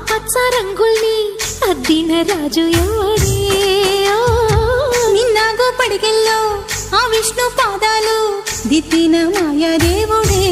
పచ్చ రంగుల్ని అద్దిన రాజు ఎవడే నిన్నాగో పడిగెల్లో ఆ విష్ణు పాదాలు దిద్దిన మాయా దేవుడే